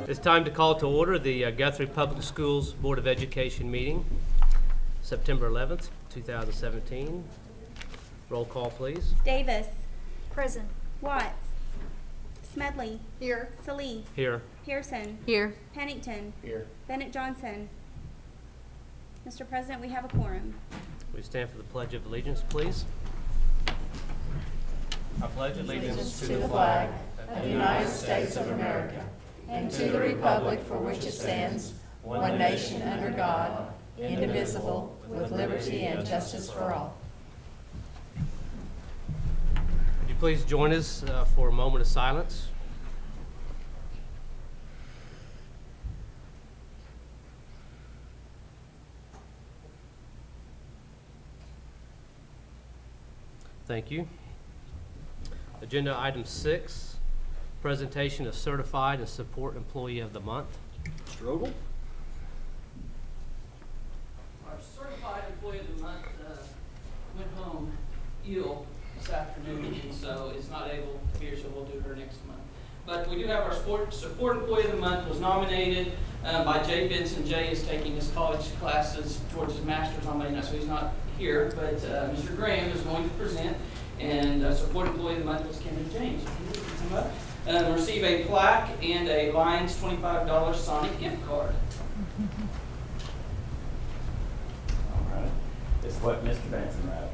It's time to call to order the Guthrie Public Schools Board of Education meeting, September 11th, 2017. Roll call, please. Davis. Present. Watts. Smedley. Here. Salee. Here. Pearson. Here. Pennington. Here. Bennett Johnson. Mr. President, we have a quorum. We stand for the Pledge of Allegiance, please. I pledge allegiance To the flag of the United States of America and to the republic for which it stands, one nation under God, indivisible, with liberty and justice for all. Would you please join us for a moment of silence? Thank you. Agenda item 6, presentation of certified and support employee of the month. Mr. Ogle? Our certified employee of the month went home ill this afternoon, and so is not able to be here, so we'll do her next month. But we do have our support employee of the month was nominated by Jay Benson. Jay is taking his college classes towards his master's on Monday night, so he's not here. But Mr. Graham is going to present, and support employee of the month was Kendra James. Kendra, come up. Receive a plaque and a Lions $25 Sonic gift card. All right. This is what Mr. Benson wrote.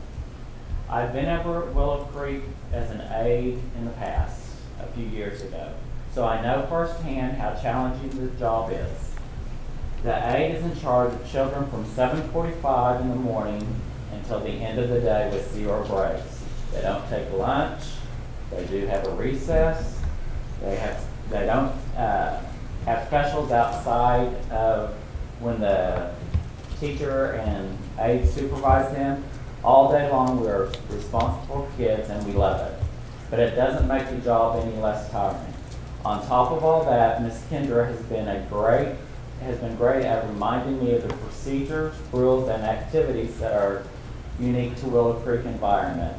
I've been over Willow Creek as an aide in the past, a few years ago, so I know firsthand how challenging the job is. The aide is in charge of children from 7:45 in the morning until the end of the day with 0 breaks. They don't take lunch. They do have a recess. They don't have specials outside of when the teacher and aide supervise them. All day long, we're responsible kids and we love it. But it doesn't make the job any less tiring. On top of all that, Ms. Kendra has been great at reminding me of the procedures, rules, and activities that are unique to Willow Creek environment.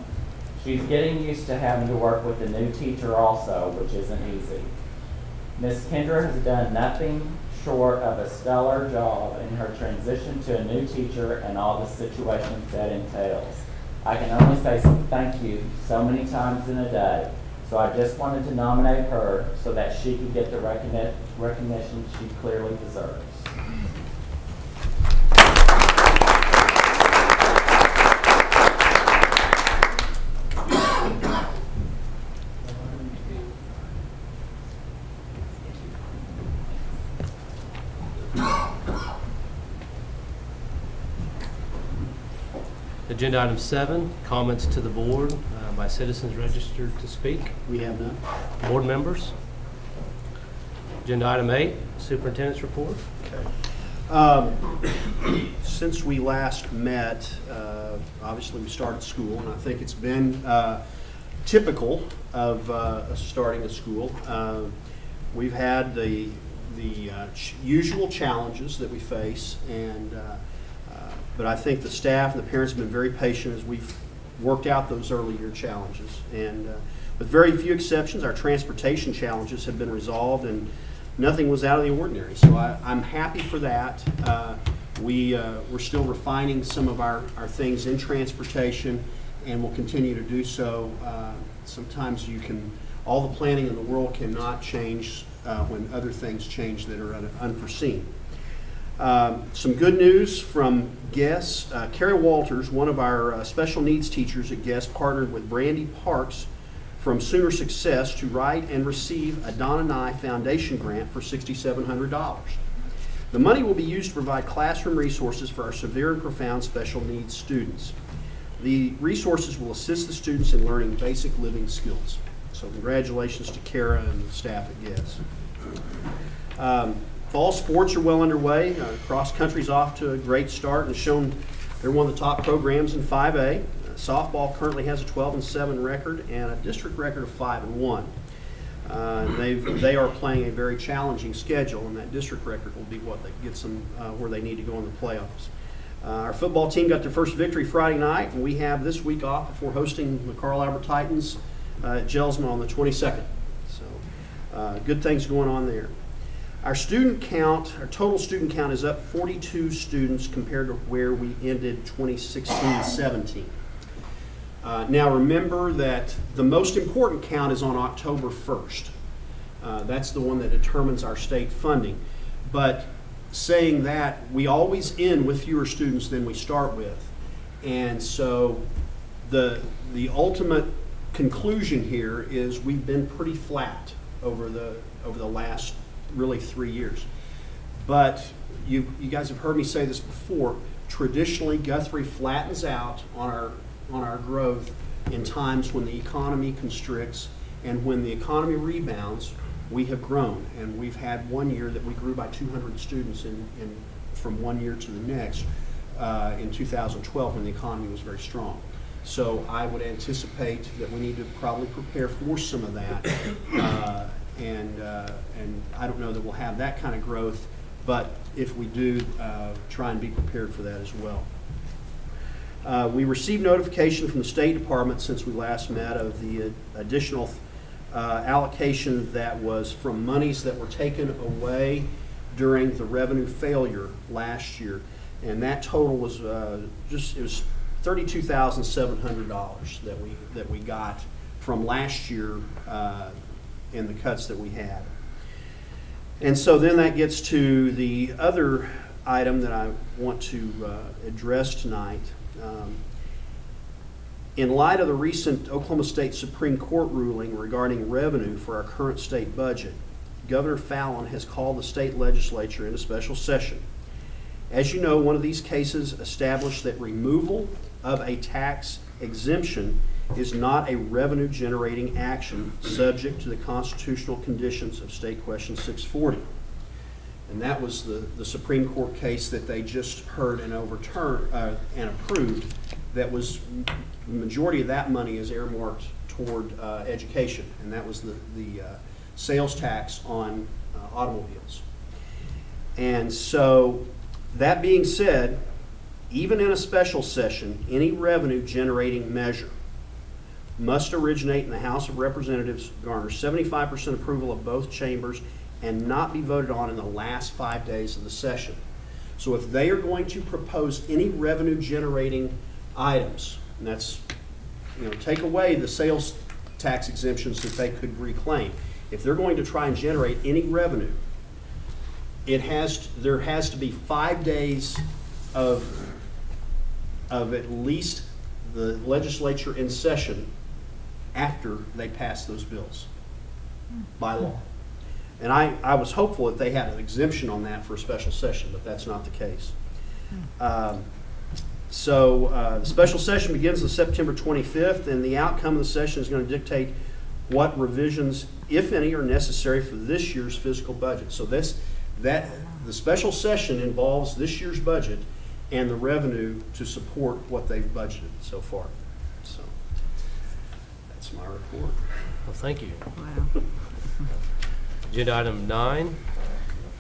She's getting used to having to work with a new teacher also, which isn't easy. Ms. Kendra has done nothing short of a stellar job in her transition to a new teacher and all the situations that entails. I can only say thank you so many times in a day, so I just wanted to nominate her so that she could get the recognition she clearly deserves. Agenda item 7, comments to the board by citizens registered to speak. We have none. Board members. Agenda item 8, superintendent's report. Since we last met, obviously we started school, and I think it's been typical of starting a school. We've had the usual challenges that we face, but I think the staff and the parents have been very patient as we've worked out those early year challenges. And with very few exceptions, our transportation challenges have been resolved, and nothing was out of the ordinary. So I'm happy for that. We're still refining some of our things in transportation, and we'll continue to do so. Sometimes all the planning in the world cannot change when other things change that are unforeseen. Some good news from Guess. Carrie Walters, one of our special needs teachers at Guess, partnered with Brandy Parks from Sooner Success to write and receive a Donna Nye Foundation grant for $6,700. The money will be used to provide classroom resources for our severe and profound special needs students. The resources will assist the students in learning basic living skills. So congratulations to Kara and the staff at Guess. Fall sports are well underway. Cross country's off to a great start and shown they're one of the top programs in 5A. Softball currently has a 12-7 record and a district record of 5-1. They are playing a very challenging schedule, and that district record will be what that gets them where they need to go in the playoffs. Our football team got their first victory Friday night, and we have this week off before hosting the Carl Albert Titans at Gelsman on the 22nd. So good things going on there. Our student count, our total student count is up 42 students compared to where we ended 2016-17. Now remember that the most important count is on October 1st. That's the one that determines our state funding. But saying that, we always end with fewer students than we start with. And so the ultimate conclusion here is we've been pretty flat over the last really 3 years. But you guys have heard me say this before. Traditionally, Guthrie flattens out on our growth in times when the economy constricts, and when the economy rebounds, we have grown. And we've had 1 year that we grew by 200 students from 1 year to the next in 2012 when the economy was very strong. So I would anticipate that we need to probably prepare for some of that. And I don't know that we'll have that kind of growth, but if we do, try and be prepared for that as well. We received notification from the State Department since we last met of the additional allocation that was from monies that were taken away during the revenue failure last year. And that total was it was $32,700 that we got from last year in the cuts that we had. And so then that gets to the other item that I want to address tonight. In light of the recent Oklahoma State Supreme Court ruling regarding revenue for our current state budget, Governor Fallin has called the state legislature into special session. As you know, one of these cases established that removal of a tax exemption is not a revenue-generating action subject to the constitutional conditions of State Question 640. And that was the Supreme Court case that they just heard and overturned and approved. That was, the majority of that money is earmarked toward education, and that was the sales tax on automobiles. And so, that being said, even in a special session, any revenue-generating measure must originate in the House of Representatives, garner 75% approval of both chambers, and not be voted on in the last 5 days of the session. So if they are going to propose any revenue-generating items, and that's, take away the sales tax exemptions that they could reclaim. If they're going to try and generate any revenue, there has to be 5 days of at least the legislature in session after they pass those bills by law. And I was hopeful that they had an exemption on that for a special session, but that's not the case. The special session begins on September 25th, and the outcome of the session is going to dictate what revisions, if any, are necessary for this year's fiscal budget. So the special session involves this year's budget and the revenue to support what they've budgeted so far. So that's my report. Well, thank you. Wow. Agenda item 9,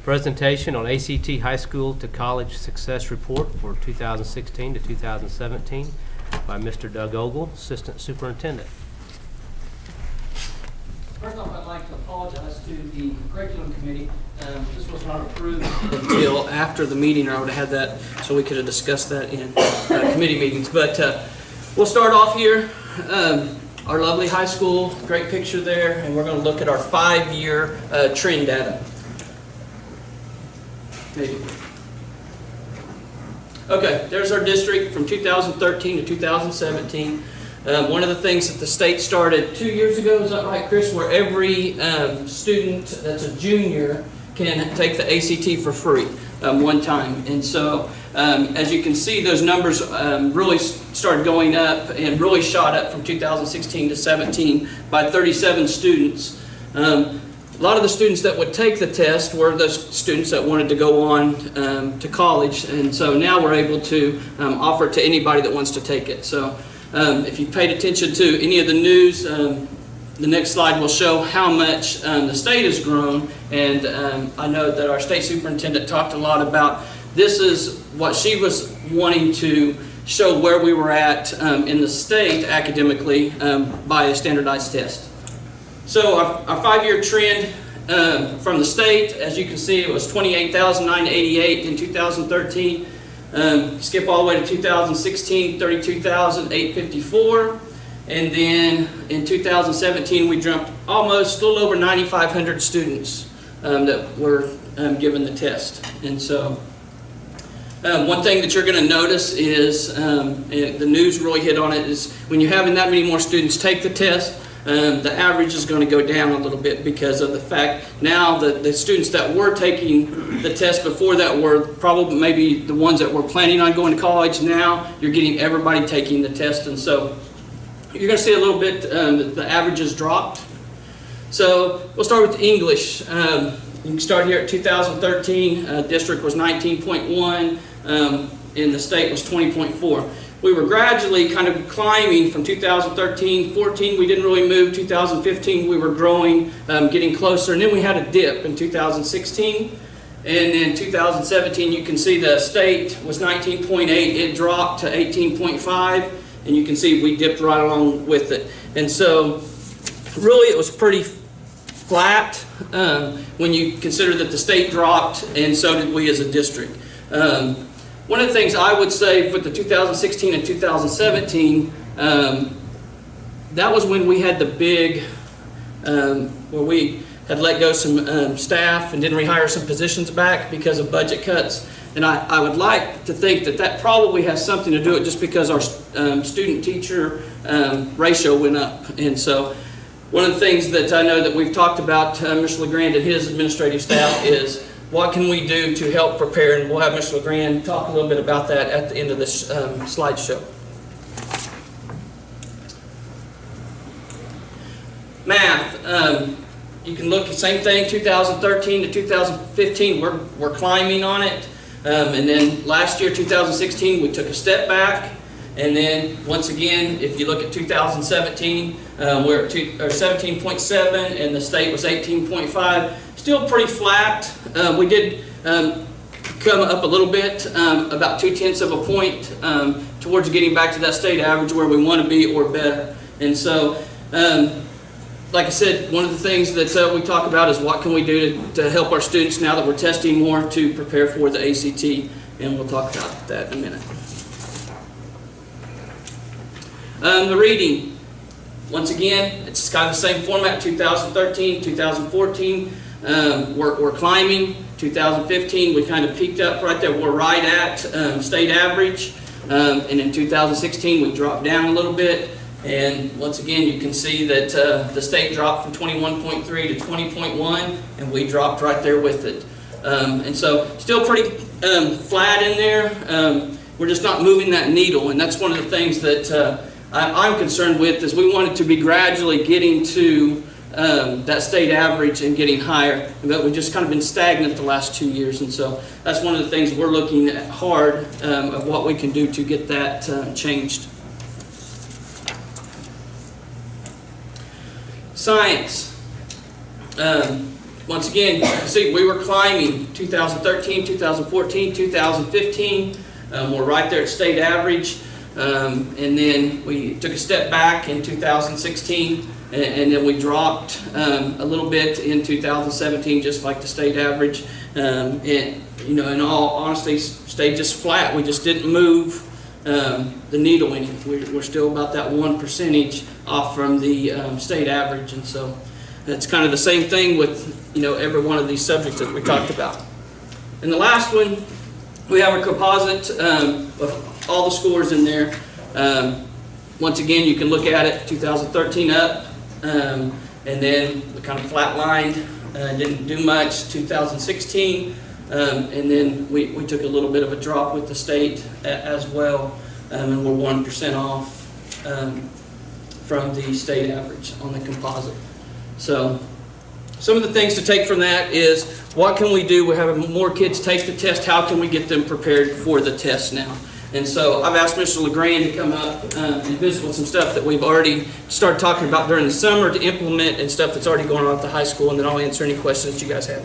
presentation on ACT High School to College Success Report for 2016 to 2017 by Mr. Doug Ogle, Assistant Superintendent. First off, I'd like to apologize to the curriculum committee. This was not approved until after the meeting, or I would have had that so we could have discussed that in committee meetings. But we'll start off here. Our lovely high school, great picture there, and we're going to look at our 5-year trend data. Maybe. Okay, there's our district from 2013 to 2017. One of the things that the state started 2 years ago, is that right, Chris, where every student that's a junior can take the ACT for free one time. And so, as you can see, those numbers really started going up and really shot up from 2016 to 17 by 37 students. A lot of the students that would take the test were those students that wanted to go on to college, and so now we're able to offer it to anybody that wants to take it. So if you paid attention to any of the news, the next slide will show how much the state has grown, and I know that our state superintendent talked a lot about this is what she was wanting to show where we were at in the state academically by a standardized test. So our 5-year trend from the state. As you can see, it was 28,988 in 2013. Skip all the way to 2016, 32,854. And then in 2017, we jumped almost a little over 9,500 students that were given the test. And so one thing that you're going to notice is, and the news really hit on it, is when you're having that many more students take the test, the average is going to go down a little bit because of the fact now that the students that were taking the test before that were probably maybe the ones that were planning on going to college. Now you're getting everybody taking the test, and so you're going to see a little bit that the averages dropped. So we'll start with English. You can start here at 2013. District was 19.1, and the state was 20.4. We were gradually kind of climbing from 2013, 14 we didn't really move, 2015 we were growing, getting closer, and then we had a dip in 2016, and then 2017 you can see the state was 19.8, it dropped to 18.5, and you can see we dipped right along with it. And so really it was pretty flat when you consider that the state dropped and so did we as a district. One of the things I would say with the 2016 and 2017, that was when we had the big, where we had let go some staff and didn't rehire some positions back because of budget cuts. And I would like to think that that probably has something to do with it just because our student-teacher ratio went up. And so one of the things that I know that we've talked about, Mr. LeGrand and his administrative staff, is what can we do to help prepare, and we'll have Mr. LeGrand talk a little bit about that at the end of this slideshow. Math, you can look at the same thing, 2013 to 2015, we're climbing on it. And then last year, 2016, we took a step back. And then once again, if you look at 2017, we're at 17.7 and the state was 18.5. Still pretty flat. We did come up a little bit, about 0.2 of a point towards getting back to that state average where we want to be or better. And so, like I said, one of the things that we talk about is what can we do to help our students now that we're testing more to prepare for the ACT, and we'll talk about that in a minute. The reading, once again, it's kind of the same format, 2013, 2014, we're climbing. 2015, we kind of peaked up right there. We're right at state average. And in 2016, we dropped down a little bit. And once again, you can see that the state dropped from 21.3 to 20.1, and we dropped right there with it. And so still pretty flat in there. We're just not moving that needle, and that's one of the things that I'm concerned with, is we want it to be gradually getting to that state average and getting higher, but we've just kind of been stagnant the last 2 years, and so that's one of the things we're looking at hard of what we can do to get that changed. Science. Once again, you can see we were climbing 2013, 2014, 2015. We're right there at state average. And then we took a step back in 2016, and then we dropped a little bit in 2017, just like the state average. And you know, in all honesty, stayed just flat. We just didn't move the needle any. We're still about that 1% off from the state average, and so that's kind of the same thing with every one of these subjects that we talked about. And the last one, we have a composite of all the scores in there. Once again, you can look at it, 2013 up, and then we kind of flatlined, didn't do much, 2016, and then we took a little bit of a drop with the state as well, and we're 1% off from the state average on the composite. So some of the things to take from that is, what can we do? We're having more kids take the test. How can we get them prepared for the test now? And so I've asked Mr. LeGrand to come up and visit with some stuff that we've already started talking about during the summer to implement, and stuff that's already going on at the high school, and then I'll answer any questions you guys have.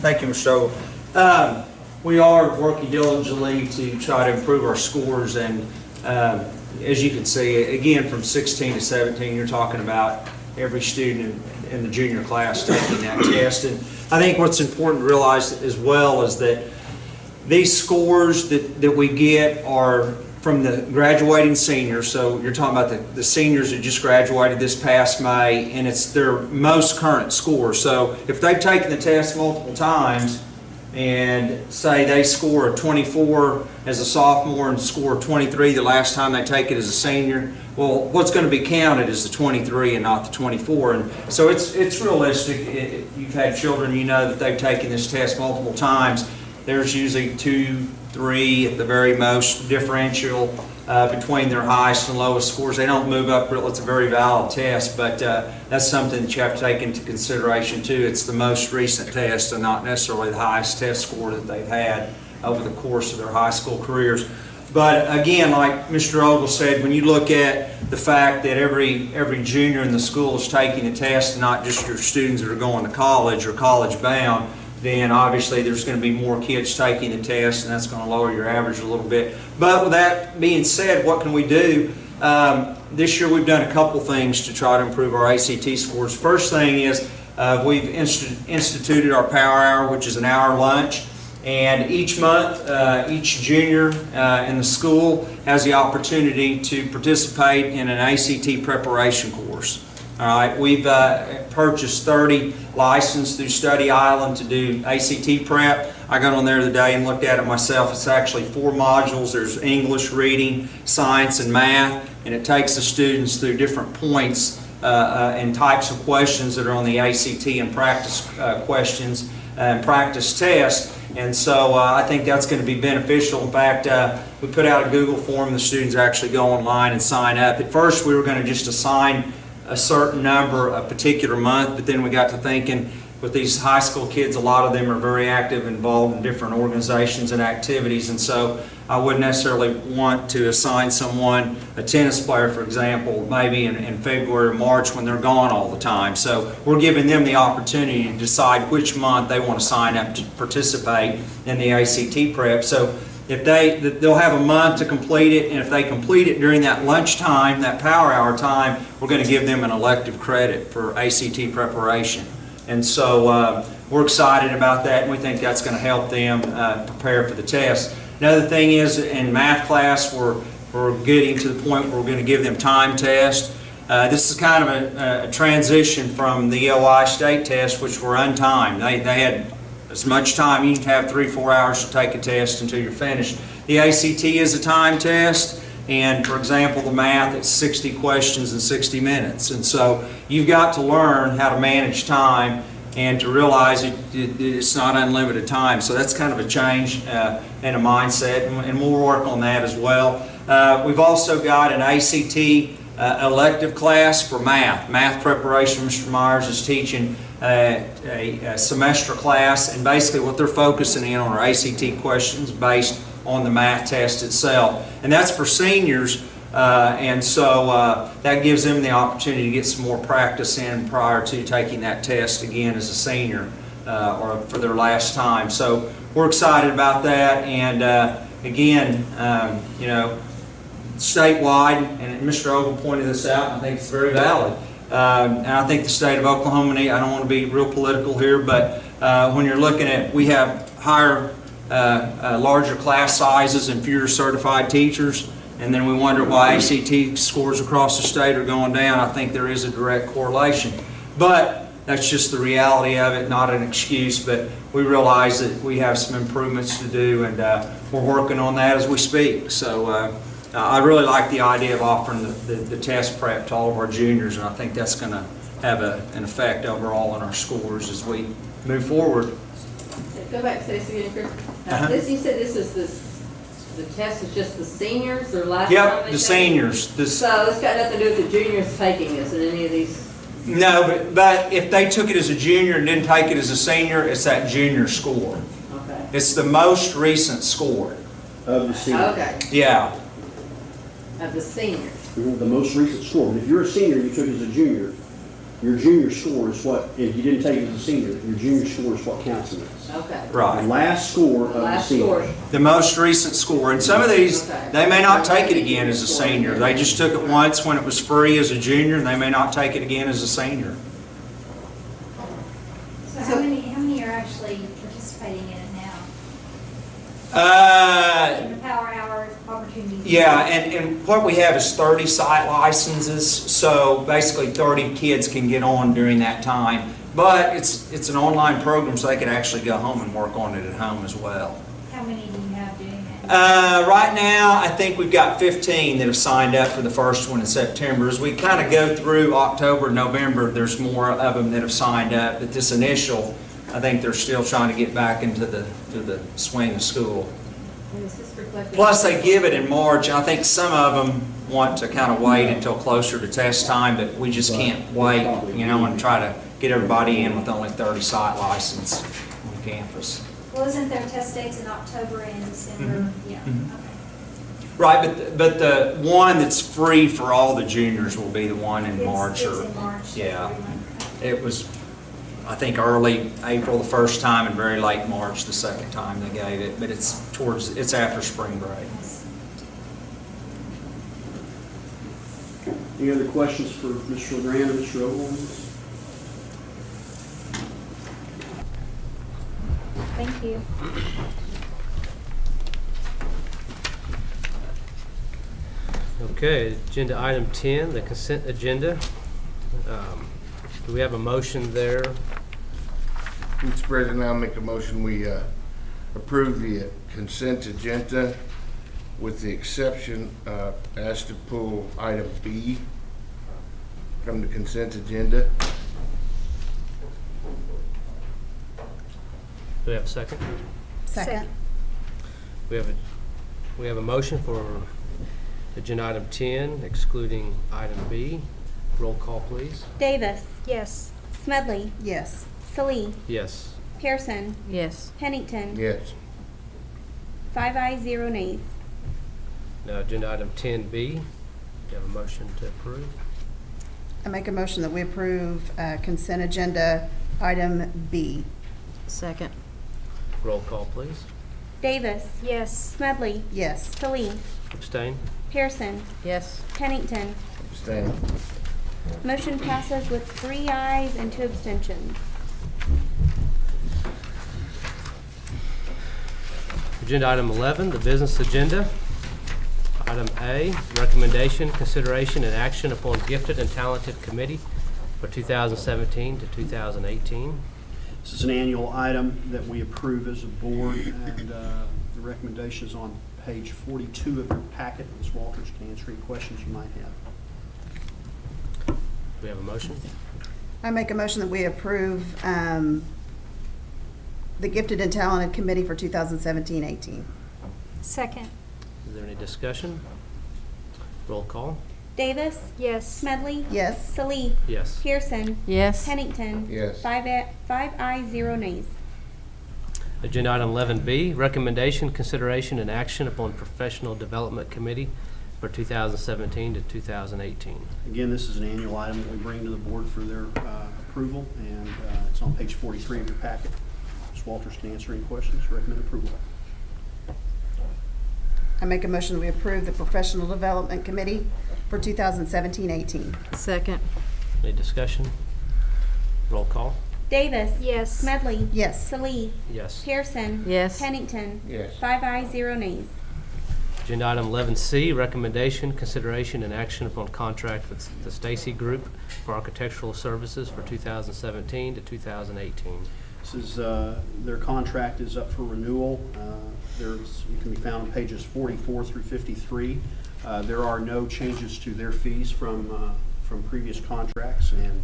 Thank you, Mr. Ogle. We are working diligently to try to improve our scores, and as you can see, again, from 16 to 17, you're talking about every student in the junior class taking that test. And I think what's important to realize as well is that these scores that we get are from the graduating seniors. So you're talking about the seniors that just graduated this past May, and it's their most current score. So if they've taken the test multiple times and say they score a 24 as a sophomore and score 23 the last time they take it as a senior, well, what's going to be counted is the 23 and not the 24. And so it's realistic. You've had children, you know that they've taken this test multiple times. There's usually 2, 3 at the very most differential between their highest and lowest scores. They don't move up. It's a very valid test, but that's something that you have to take into consideration too. It's the most recent test and not necessarily the highest test score that they've had over the course of their high school careers. But again, like Mr. Ogle said, when you look at the fact that every junior in the school is taking the test, not just your students that are going to college or college bound, then obviously there's going to be more kids taking the test, and that's going to lower your average a little bit. But with that being said, what can we do? This year we've done a couple things to try to improve our ACT scores. First thing is we've instituted our Power Hour, which is an hour lunch. And each month, each junior in the school has the opportunity to participate in an ACT preparation course. All right, we've purchased 30 licenses through Study Island to do ACT prep. I got on there the day and looked at it myself. It's actually 4 modules. There's English, reading, science, and math, and it takes the students through different points and types of questions that are on the ACT and practice questions and practice tests. And so I think that's going to be beneficial. In fact, we put out a Google form. The students actually go online and sign up. At first, we were going to just assign a certain number a particular month, but then we got to thinking with these high school kids, a lot of them are very active, involved in different organizations and activities, and so I wouldn't necessarily want to assign someone, a tennis player for example, maybe in February or March when they're gone all the time. So we're giving them the opportunity to decide which month they want to sign up to participate in the ACT prep. So if they'll have a month to complete it, and if they complete it during that lunchtime, that power hour time, we're going to give them an elective credit for ACT preparation. And so we're excited about that, and we think that's going to help them prepare for the test. Another thing is in math class, we're getting to the point where we're going to give them time tests. This is kind of a transition from the EOI state test, which were untimed. They had as much time. You can have 3-4 hours to take a test until you're finished. The ACT is a time test, and for example, the math, it's 60 questions in 60 minutes. And so you've got to learn how to manage time and to realize it's not unlimited time. So that's kind of a change in a mindset, and we'll work on that as well. We've also got an ACT elective class for math. Math preparation. Mr. Myers is teaching a semester class, and basically what they're focusing in on are ACT questions based on the math test itself. And that's for seniors, and so that gives them the opportunity to get some more practice in prior to taking that test again as a senior or for their last time. So we're excited about that, and again, you know, statewide, and Mr. Ogle pointed this out, and I think it's very valid. And I think the state of Oklahoma, I don't want to be real political here, but when you're looking at, we have higher, larger class sizes and fewer certified teachers, and then we wonder why ACT scores across the state are going down. I think there is a direct correlation. But that's just the reality of it, not an excuse, but we realize that we have some improvements to do, and we're working on that as we speak. So I really like the idea of offering the test prep to all of our juniors, and I think that's going to have an effect overall on our scores as we move forward. Go back to this again, Chris. You said the test is just the seniors, or last time Yep, they the took it? seniors. So it's got nothing to do with the juniors taking this in any of these? No, but if they took it as a junior and didn't take it as a senior, it's that junior score. Okay. It's the most recent score. Of the senior. Okay, Yeah. of the seniors. The most recent score. But if you're a senior and you took it as a junior, Your junior score is what, if you didn't take it as a senior, your junior score is what counts in this. Okay. The Right. last score of the Last senior. score. The most recent score. And some of these, Okay. they may not take it again as a senior. They just took it once when it was free as a junior, and they may not take it again as a senior. So how many are actually participating in it now? In the Power Hour opportunities? Yeah, and what we have is 30 site licenses, so basically 30 kids can get on during that time. But it's an online program, so they can actually go home and work on it at home as well. How many do you have doing that? Right now, I think we've got 15 that have signed up for the first one in September. As we kind of go through October, November, there's more of them that have signed up. But this initial, I think they're still trying to get back into the swing of school. And is this reflected? Plus, they give it in March. I think some of them want to kind of wait until closer to test time, but we just can't wait, and try to get everybody in with only 30 site license on campus. Well, isn't there test dates in October and December? Yeah, Mhm. okay. Right, but the one that's free for all the juniors will be the one in It's- March. It's in March. Yeah. every month. It was, I think, early April the first time and very late March the second time they gave it, but it's after spring break. Any other questions for Mr. LeGrand or Mr. Ogle? Thank you. Okay, agenda item 10, the consent agenda. Do we have a motion there? Mr. President, I'll make a motion, we approve the consent agenda with the exception, asked to pull item B from the consent agenda. Do we have a second? Second. We have a motion for agenda item 10 excluding item B. Roll call, please. Davis. Yes. Smedley. Yes. Salee. Yes. Pearson. Yes. Pennington. Yes. 5 ayes, 0 nays. Now, agenda item 10B. Do you have a motion to approve? I make a motion that we approve consent agenda item B. Second. Roll call, please. Davis. Yes. Smedley. Yes. Salee. Abstain? Pearson. Yes. Pennington. Abstain. Motion passes with 3 ayes and 2 abstentions. Agenda item 11, the business agenda. Item A, recommendation, consideration, and action upon gifted and talented committee for 2017 to 2018. This is an annual item that we approve as a board, and the recommendation is on page 42 of your packet. Ms. Walters can answer any questions you might have. Do we have a motion? I make a motion that we approve the gifted and talented committee for 2017-18. Second. Is there any discussion? Roll call? Davis. Yes. Smedley. Yes. Salee. Yes. Pearson. Yes. Pennington. Yes. 5 ayes, 0 nays. Agenda item 11B, recommendation, consideration, and action upon professional development committee for 2017 to 2018. Again, this is an annual item that we bring to the board for their approval, and it's on page 43 of your packet. Ms. Walters can answer any questions. Recommend approval. I make a motion that we approve the professional development committee for 2017-18. Second. Any discussion? Roll call? Davis. Yes. Smedley. Yes. Salee. Yes. Pearson. Yes. Pennington. Yes. 5 ayes, 0 nays. Agenda item 11C, recommendation, consideration, and action upon contract with the Stacy Group for architectural services for 2017 to 2018. This is, their contract is up for renewal. It can be found on pages 44 through 53. There are no changes to their fees from previous contracts, and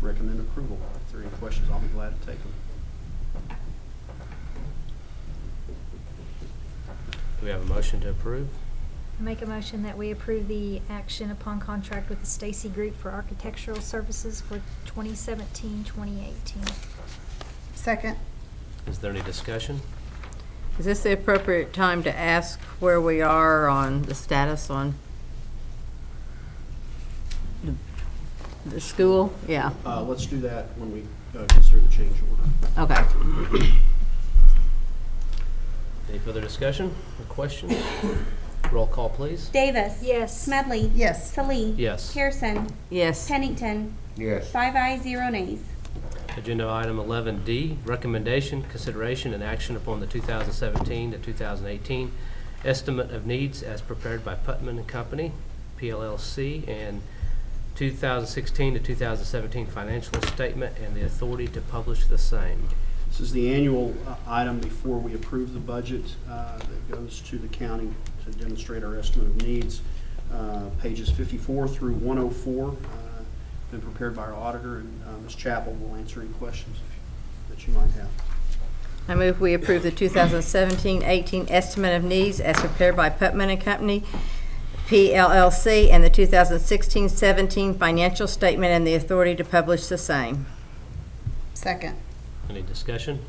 recommend approval. If there are any questions, I'll be glad to take them. Do we have a motion to approve? Make a motion that we approve the action upon contract with the Stacy Group for architectural services for 2017-2018. Second. Is there any discussion? Is this the appropriate time to ask where we are on the status on the school? Yeah, Let's do that when we consider the change order. okay. Any further discussion or questions? Roll call, please. Davis. Yes. Smedley. Yes. Salee. Yes. Pearson. Yes. Pennington. Yes. 5 ayes, 0 nays. Agenda item 11D, recommendation, consideration, and action upon the 2017 to 2018 estimate of needs as prepared by Putman and Company, PLLC, and 2016 to 2017 financial statement and the authority to publish the same. This is the annual item before we approve the budget that goes to the county to demonstrate our estimate of needs. Pages 54 through 104, been prepared by our auditor, and Ms. Chappell will answer any questions that you might have. I move we approve the 2017-18 estimate of needs as prepared by Putman and Company, PLLC, and the 2016-17 financial statement and the authority to publish the same. Second. Any discussion?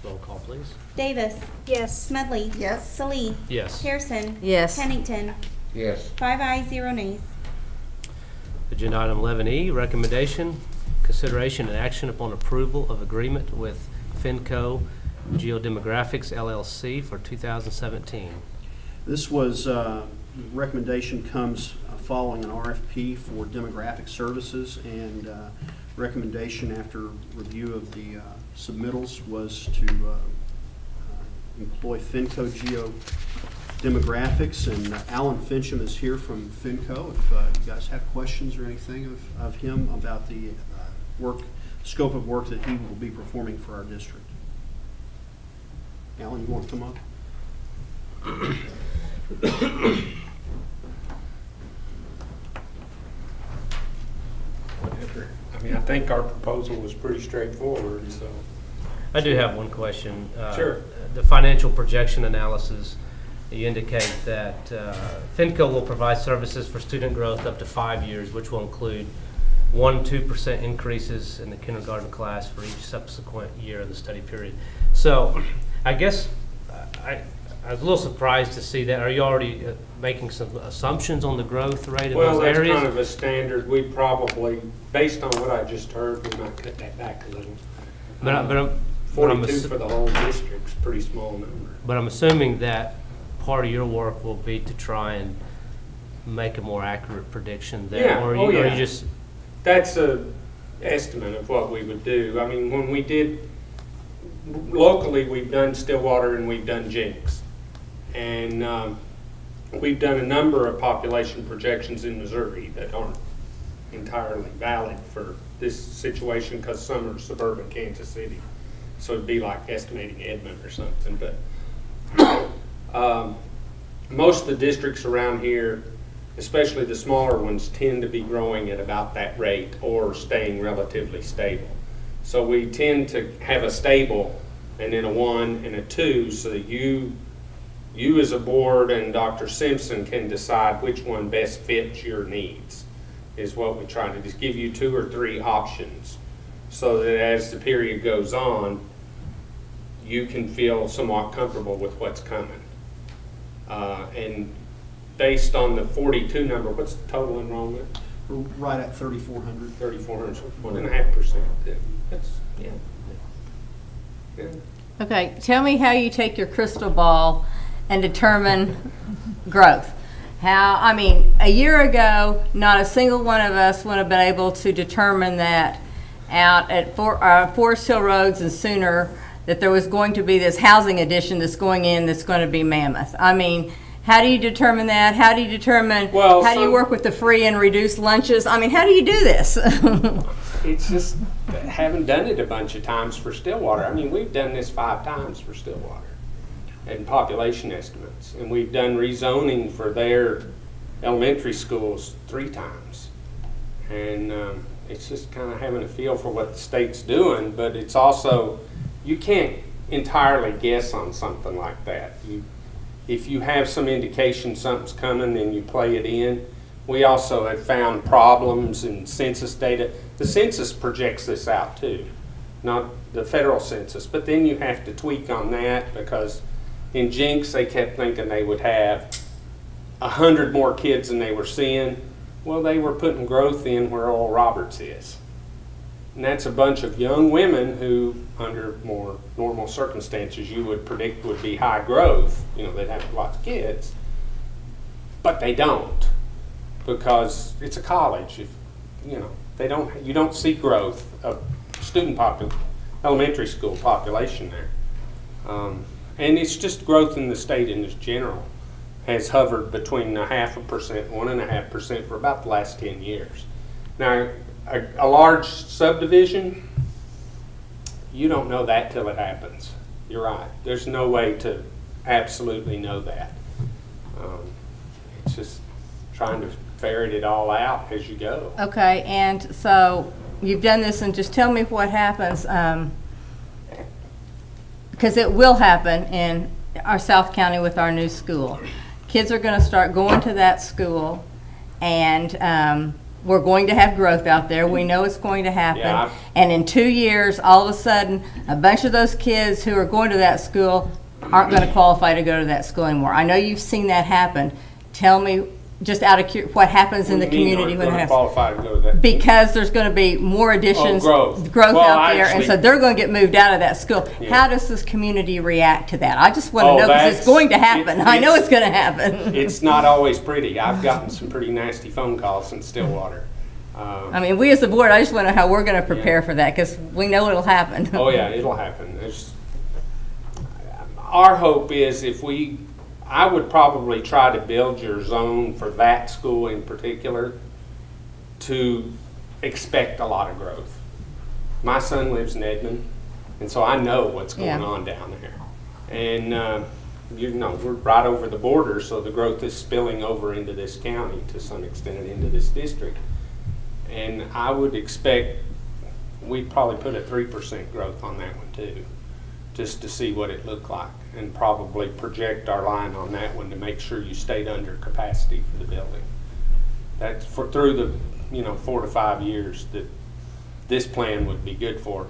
Roll call, please. Davis. Yes. Smedley. Yes. Salee. Yes. Pearson. Yes. Pennington. Yes. 5 ayes, 0 nays. Agenda item 11E, recommendation, consideration, and action upon approval of agreement with Finco Geodemographics LLC for 2017. This was, recommendation comes following an RFP for demographic services, and recommendation after review of the submittals was to employ Finco Geodemographics, and Alan Fincham is here from Finco. If you guys have questions or anything of him about the scope of work that he will be performing for our district. Alan, you want to come up? Whatever. I mean, I think our proposal was pretty straightforward, so. I do have one question. Sure. The financial projection analysis, you indicate that Finco will provide services for student growth up to 5 years, which will include 1-2% increases in the kindergarten class for each subsequent year of the study period. So I guess I was a little surprised to see that. Are you already making some assumptions on the growth rate in Well, those that's areas? kind of a standard. We probably, based on what I just heard, we might cut that back a little. But I'm 42 for the whole district's a pretty small number. But I'm assuming that part of your work will be to try and make a more accurate prediction there. Yeah, Or oh, you, or yeah. you just, That's a estimate of what we would do. I mean, when we did, locally, we've done Stillwater and we've done Jenks. And we've done a number of population projections in Missouri that aren't entirely valid for this situation because some are suburban Kansas City. So it'd be like estimating Edmond or something. But most of the districts around here, especially the smaller ones, tend to be growing at about that rate or staying relatively stable. So we tend to have a stable and then a 1 and a 2 so that you as a board and Dr. Simpson can decide which one best fits your needs, is what we try to just give you 2 or 3 options so that as the period goes on, you can feel somewhat comfortable with what's coming. And based on the 42 number, what's the total enrollment? We're right at 3,400. 3,400, so 1.5%. That's, yeah. Yeah. Okay, tell me how you take your crystal ball and determine growth. How, I mean, a year ago, not a single one of us would have been able to determine that out at Forest Hill Roads and Sooner, that there was going to be this housing addition that's going in that's going to be mammoth. I mean, how do you determine that? How do you determine, Well, how do you work with the free and reduced lunches? I mean, how do you do this? It's just, haven't done it a bunch of times for Stillwater. I mean, we've done this 5 times for Stillwater and population estimates. And we've done rezoning for their elementary schools 3 times. And it's just kind of having a feel for what the state's doing, but it's also, you can't entirely guess on something like that. If you have some indication something's coming, then you play it in. We also have found problems in census data. The census projects this out too, not the federal census, but then you have to tweak on that because in Jenks they kept thinking they would have 100 more kids than they were seeing, Well, they were putting growth in where Oral Roberts is. And that's a bunch of young women who, under more normal circumstances, you would predict would be high growth. You know, they'd have lots of kids. But they don't, because it's a college. If, you know, you don't see growth of elementary school population there. And it's just growth in the state in its general has hovered between 0.5%, 1.5% for about the last 10 years. Now, a large subdivision, you don't know that till it happens. You're right. There's no way to absolutely know that. It's just trying to ferret it all out as you go. Okay, and so you've done this, and just tell me what happens, because it will happen in our South County with our new school. Kids are going to start going to that school, and we're going to have growth out there. We know it's going to happen. Yeah. And in 2 years, all of a sudden, a bunch of those kids who are going to that school aren't going to qualify to go to that school anymore. I know you've seen that happen. Tell me, just out of what happens in the community when it happens. Qualify to go to that? Because there's going to be more additions, growth well, out there, and actually, so they're going to get moved out of that school. Yeah. How does this community react to that? I just want to know, because it's going to happen. I know it's going to happen. It's not always pretty. I've gotten some pretty nasty phone calls in Stillwater. I mean, we as the board, I just want to know how we're going to prepare for that, because we know it'll happen. Oh yeah, it'll happen. Our hope is I would probably try to build your zone for that school in particular to expect a lot of growth. My son lives in Edmond, and so I know what's going on down there. And you know, we're right over the border, so the growth is spilling over into this county to some extent and into this district. And I would expect we'd probably put a 3% growth on that one too, just to see what it looked like, and probably project our line on that one to make sure you stayed under capacity for the building. That's through the 4 to 5 years that this plan would be good for.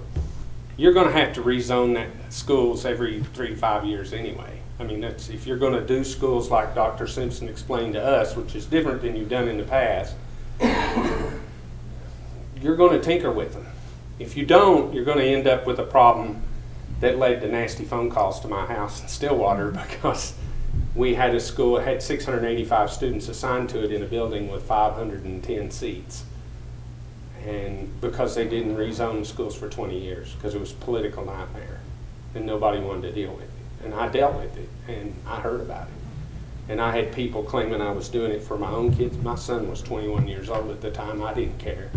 You're going to have to rezone that schools every 3 to 5 years anyway. I mean, that's if you're going to do schools like Dr. Simpson explained to us, which is different than you've done in the past. You're going to tinker with them. If you don't, you're going to end up with a problem that led to nasty phone calls to my house in Stillwater, because we had a school that had 685 students assigned to it in a building with 510 seats. And because they didn't rezone the schools for 20 years, because it was a political nightmare, and nobody wanted to deal with it. And I dealt with it, and I heard about it. And I had people claiming I was doing it for my own kids. My son was 21 years old at the time. I didn't care.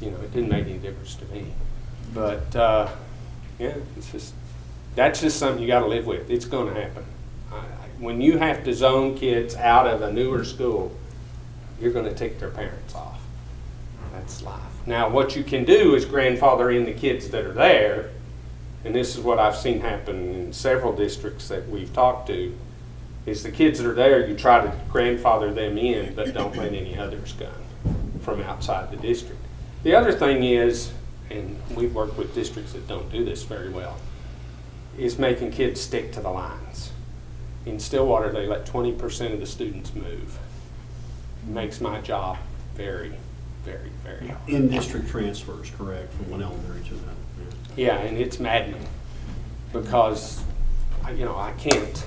You know, it didn't make any difference to me. But yeah, that's just something you got to live with. It's going to happen. When you have to zone kids out of a newer school, you're going to take their parents off. That's life. Now, what you can do is grandfather in the kids that are there, and this is what I've seen happen in several districts that we've talked to, is the kids that are there, you try to grandfather them in, but don't let any others come from outside the district. The other thing is, and we've worked with districts that don't do this very well, is making kids stick to the lines. In Stillwater, they let 20% of the students move. It makes my job very, very, very hard. In-district transfers, correct, from one elementary to another. Yeah, and it's maddening, because I can't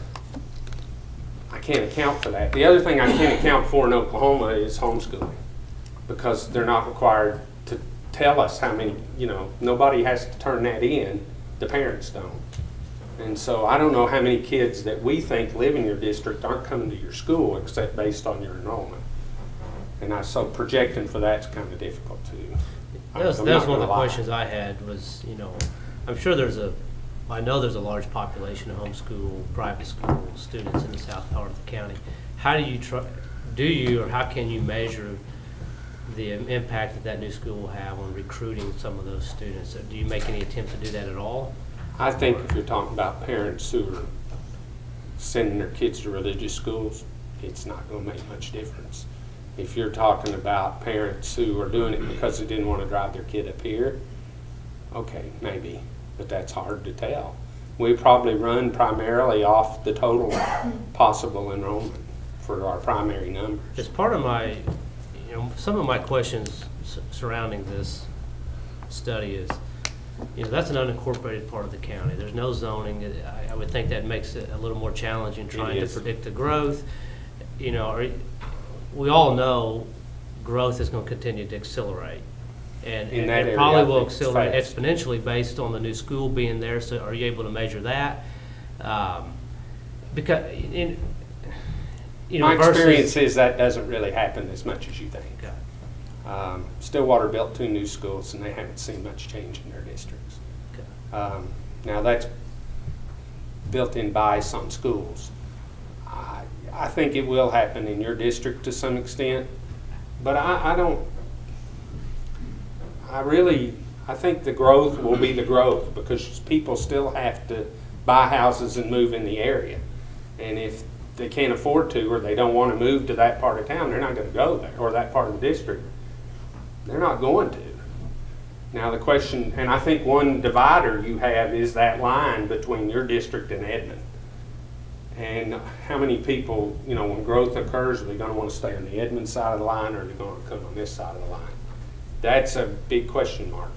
account for that. The other thing I can't account for in Oklahoma is homeschooling, because they're not required to tell us how many, nobody has to turn that in, the parents don't. And so I don't know how many kids that we think live in your district aren't coming to your school except based on your enrollment. And so projecting for that's kind of difficult too. That was one of the questions I had was, I'm sure I know there's a large population of homeschool, private school students in the south part of the county. How or how can you measure the impact that new school will have on recruiting some of those students? Do you make any attempt to do that at all? I think if you're talking about parents who are sending their kids to religious schools, it's not going to make much difference. If you're talking about parents who are doing it because they didn't want to drive their kid up here, okay, maybe, but that's hard to tell. We probably run primarily off the total possible enrollment for our primary numbers. As part of my, some of my questions surrounding this study is, that's an unincorporated part of the county. There's no zoning. I would think that makes it a little more challenging trying to is. predict the growth. We all know growth is going to continue to accelerate. And In that it area, probably I will think it's accelerate fast. exponentially based on the new school being there. So are you able to measure that? Because, My versus- experience is that doesn't really happen as much as you think. Okay. Stillwater built 2 new schools, and they haven't seen much change in their districts. Okay. Now, that's built-in bias on schools. I think it will happen in your district to some extent, but I think the growth will be the growth, because people still have to buy houses and move in the area. And if they can't afford to, or they don't want to move to that part of town, they're not going to go there, or that part of the district. They're not going to. Now the question, and I think one divider you have is that line between your district and Edmond. And how many people, when growth occurs, are they going to want to stay on the Edmond side of the line, or are they going to come on this side of the line? That's a big question mark.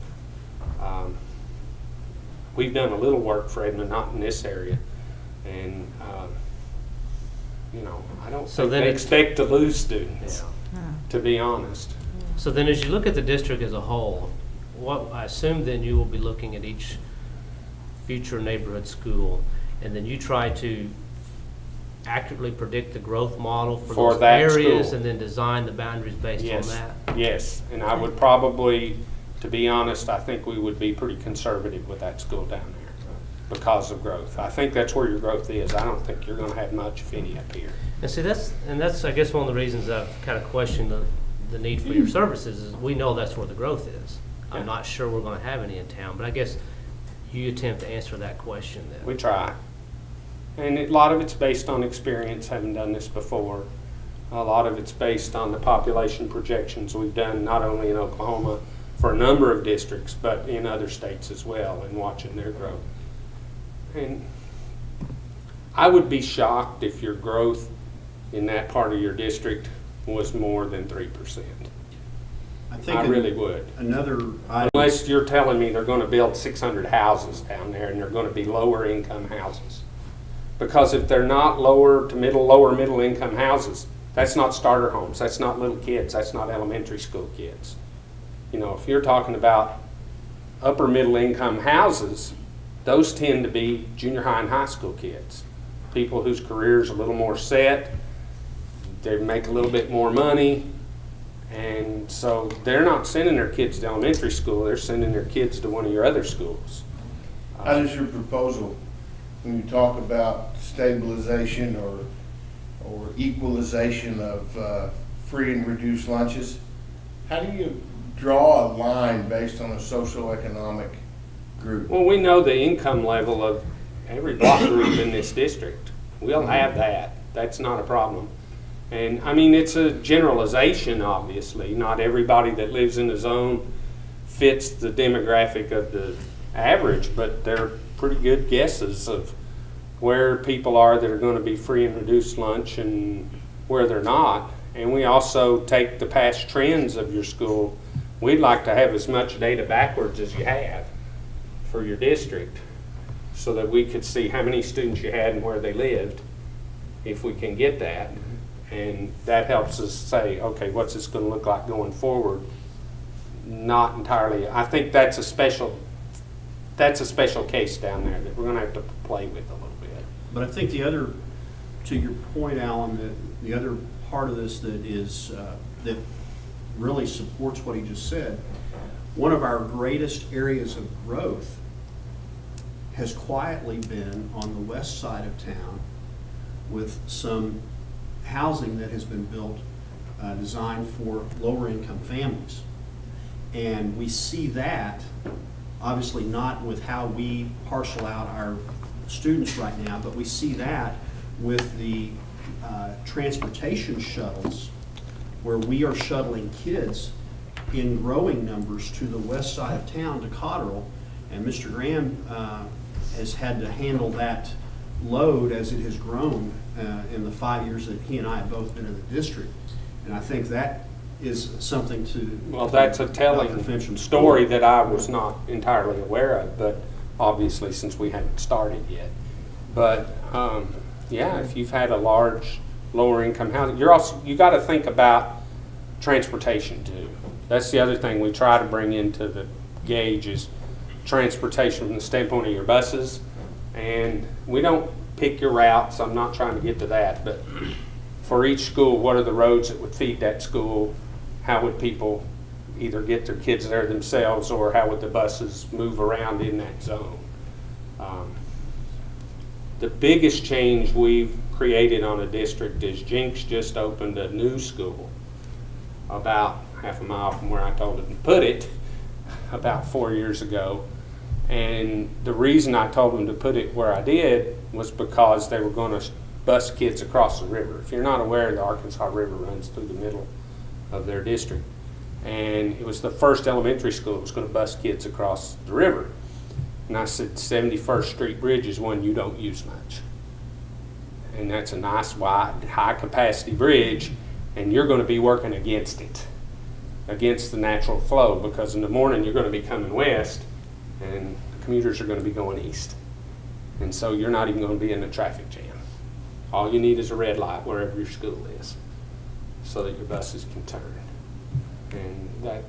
We've done a little work for Edmond, not in this area, and I don't So think then they it's- expect to lose students, Yeah. to be honest. So then as you look at the district as a whole, I assume then you will be looking at each future neighborhood school, and then you try to accurately predict the growth model for For those that areas, school. and then design the boundaries based on Yes, that? yes, and I would probably, to be honest, I think we would be pretty conservative with that school down there because of growth. I think that's where your growth is. I don't think you're gonna have much, if any, up here. And see, that's, I guess, one of the reasons I've kind of questioned the need for your services is we know that's where the growth is. Yeah. I'm not sure we're going to have any in town, but I guess you attempt to answer that question then. We try. And a lot of it's based on experience, having done this before. A lot of it's based on the population projections we've done, not only in Oklahoma, for a number of districts, but in other states as well, and watching their growth. And I would be shocked if your growth in that part of your district was more than 3%. I think I really would. another item. Unless you're telling me they're gonna build 600 houses down there, and they're gonna be lower income houses. Because if they're not lower middle income houses, that's not starter homes, that's not little kids, that's not elementary school kids. If you're talking about upper middle income houses, those tend to be junior high and high school kids. People whose careers are a little more set, they make a little bit more money, and so they're not sending their kids to elementary school, they're sending their kids to one of your other schools. How does your proposal, when you talk about stabilization or equalization of free and reduced lunches, how do you draw a line based on a socioeconomic group? Well, we know the income level of every block group in this district. We'll have that. That's not a problem. And I mean, it's a generalization, obviously. Not everybody that lives in the zone fits the demographic of the average, but they're pretty good guesses of where people are that are going to be free and reduced lunch and where they're not. And we also take the past trends of your school. We'd like to have as much data backwards as you have for your district, so that we could see how many students you had and where they lived, if we can get that. And that helps us say, okay, what's this going to look like going forward? Not entirely. I think that's a special case down there that we're going to have to play with a little bit. But I think to your point, Alan, the other part of this that is, that really supports what he just said, one of our greatest areas of growth has quietly been on the west side of town with some housing that has been built, designed for lower income families. And we see that, obviously not with how we parcel out our students right now, but we see that with the transportation shuttles, where we are shuttling kids in growing numbers to the west side of town, to Cotterill. And Mr. Graham has had to handle that load as it has grown in the 5 years that he and I have both been in the district. And I think that is something to. Well, that's a Dr. telling Fincham. story that I was not entirely aware of, but obviously since we hadn't started yet. But, yeah, if you've had a large lower income housing, you got to think about transportation too. That's the other thing we try to bring into the gauge is transportation from the standpoint of your buses. And we don't pick your routes, I'm not trying to get to that, but for each school, what are the roads that would feed that school? How would people either get their kids there themselves, or how would the buses move around in that zone? The biggest change we've created on a district is Jinx just opened a new school about half a mile from where I told him to put it about 4 years ago. And the reason I told them to put it where I did was because they were going to bus kids across the river. If you're not aware, the Arkansas River runs through the middle of their district. And it was the first elementary school that was going to bus kids across the river. And I said, 71st Street Bridge is one you don't use much. And that's a nice, wide, high-capacity bridge, and you're going to be working against it, against the natural flow, because in the morning you're going to be coming west, and commuters are going to be going east. And so you're not even going to be in a traffic jam. All you need is a red light wherever your school is, so that your buses can turn. And that,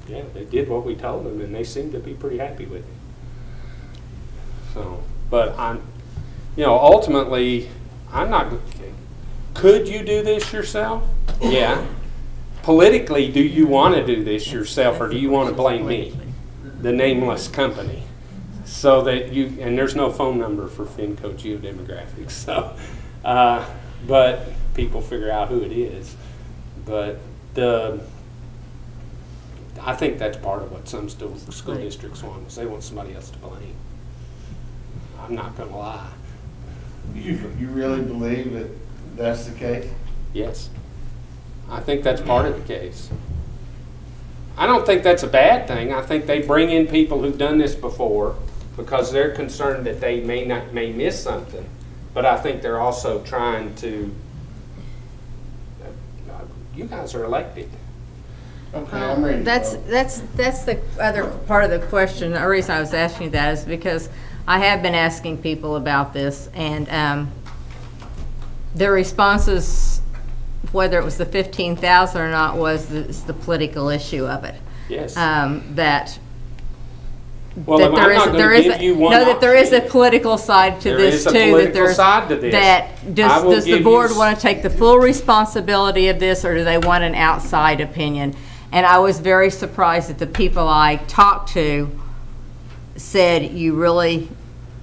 yeah, they did what we told them, and they seemed to be pretty happy with it. So, but ultimately, I'm not, could you do this yourself? Yeah. Politically, do you want to do this yourself, or do you want to blame me, the nameless company? So that and there's no phone number for Finco Geodemographics, so, but people figure out who it is. But I think that's part of what some school districts want, is they want somebody else to blame. I'm not going to lie. You really believe that that's the case? Yes. I think that's part of the case. I don't think that's a bad thing. I think they bring in people who've done this before because they're concerned that they may miss something. But I think they're also trying to, you guys are elected. Okay, I'm ready. That's the other part of the question. The reason I was asking you that is because I have been asking people about this, and their responses, whether it was the 15,000 or not, was the political issue of it. Yes. That Well, that I'm there is not there going to is give you one no that there is a option. political side to There this is a too. That political there's side to this. that I does will the give board you want to take the full responsibility of this, or do they want an outside opinion? And I was very surprised that the people I talked to said you really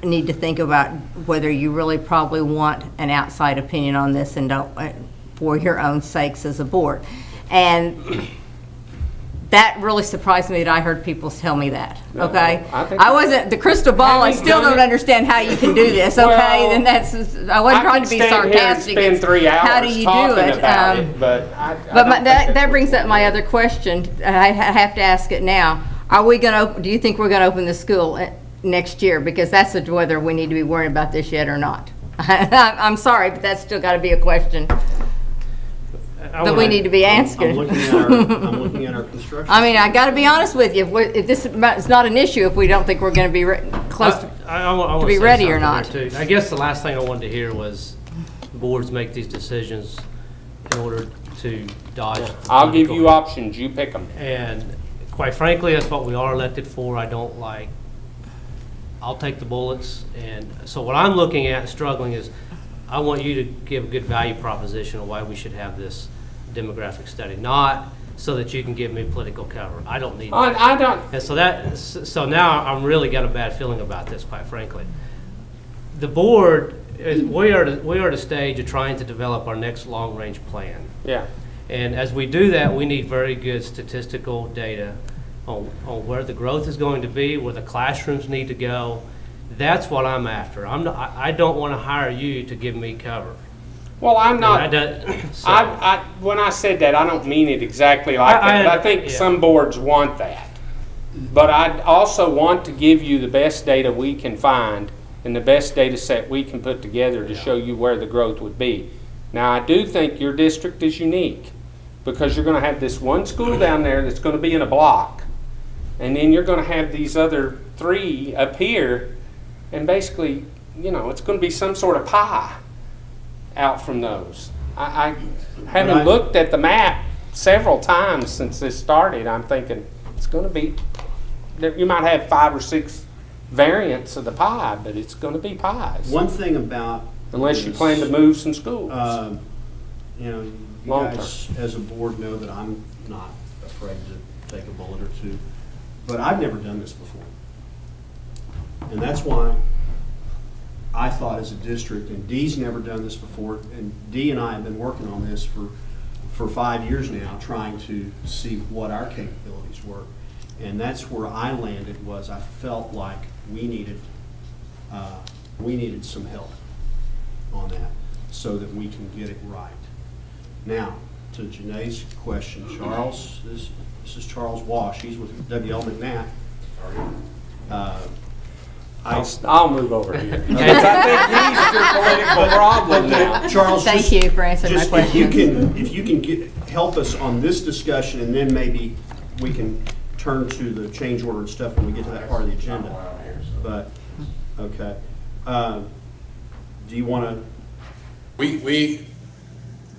need to think about whether you really probably want an outside opinion on this, and don't for your own sakes as a board. And that really surprised me that I heard people tell me that. No, Okay, I think- I wasn't the crystal ball. I Having still done don't it- understand how you can do this. Okay, Well, then that's I wasn't trying to be sarcastic. Spend It's 3 hours how do you do talking it? about it, but I But don't think that that's brings what up my other question. I have to ask it now. Are we going to? Do you think we're going to open the school next year? Because that's whether we need to be worried about this yet or not. I'm sorry, but that's still got to be a question that we need to be answered. I'm looking at our construction. I mean, I got to be honest with you. If this is not an issue, if we don't think we're going to be close to. I wanna be say ready or something there, not. too. I guess the last thing I wanted to hear was boards make these decisions in order to dodge. I'll give political- you options, you pick them. And quite frankly, that's what we are elected for. I'll take the bullets. And so what I'm looking at and struggling is, I want you to give a good value proposition of why we should have this demographic study, not so that you can give me political cover. I don't need that. I don't, And so now I'm really got a bad feeling about this, quite frankly. The board, we are at a stage of trying to develop our next long-range plan. yeah. And as we do that, we need very good statistical data on where the growth is going to be, where the classrooms need to go. That's what I'm after. I don't want to hire you to give me cover. Well, I'm And I not, don't- so- when I said that, I don't mean it exactly like that, but I think yeah. some boards want that. But I also want to give you the best data we can find and the best data set we can put together to show you where the growth would be. Now, I do think your district is unique because you're gonna have this one school down there that's gonna be in a block. And then you're gonna have these other 3 up here, and basically, you know, it's gonna be some sort of pie out from those. I having Right. looked at the map several times since this started, I'm thinking, it's gonna be, you might have 5 or 6 variants of the pie, but it's gonna be pies. One thing about. Unless you this, plan to move some schools. You know, you Long guys as a board know that I'm not afraid to take a bullet or two, but I've never done this before. And that's why I thought as a district, and Dee's never done this before, and Dee and I have been working on this for 5 years now, trying to see what our capabilities were. And that's where I landed, was I felt like we needed some help on that so that we can get it right. Now, to Janae's question, Charles, this is Charles Wash. He's with W.L. McNatt. I'll move over here. Because I think he's your political problem now. Charles, Thank just- you for answering my just question. if you can help us on this discussion, and then maybe we can turn to the change order and stuff when we get to that part of the agenda. But, okay. Do you want to? We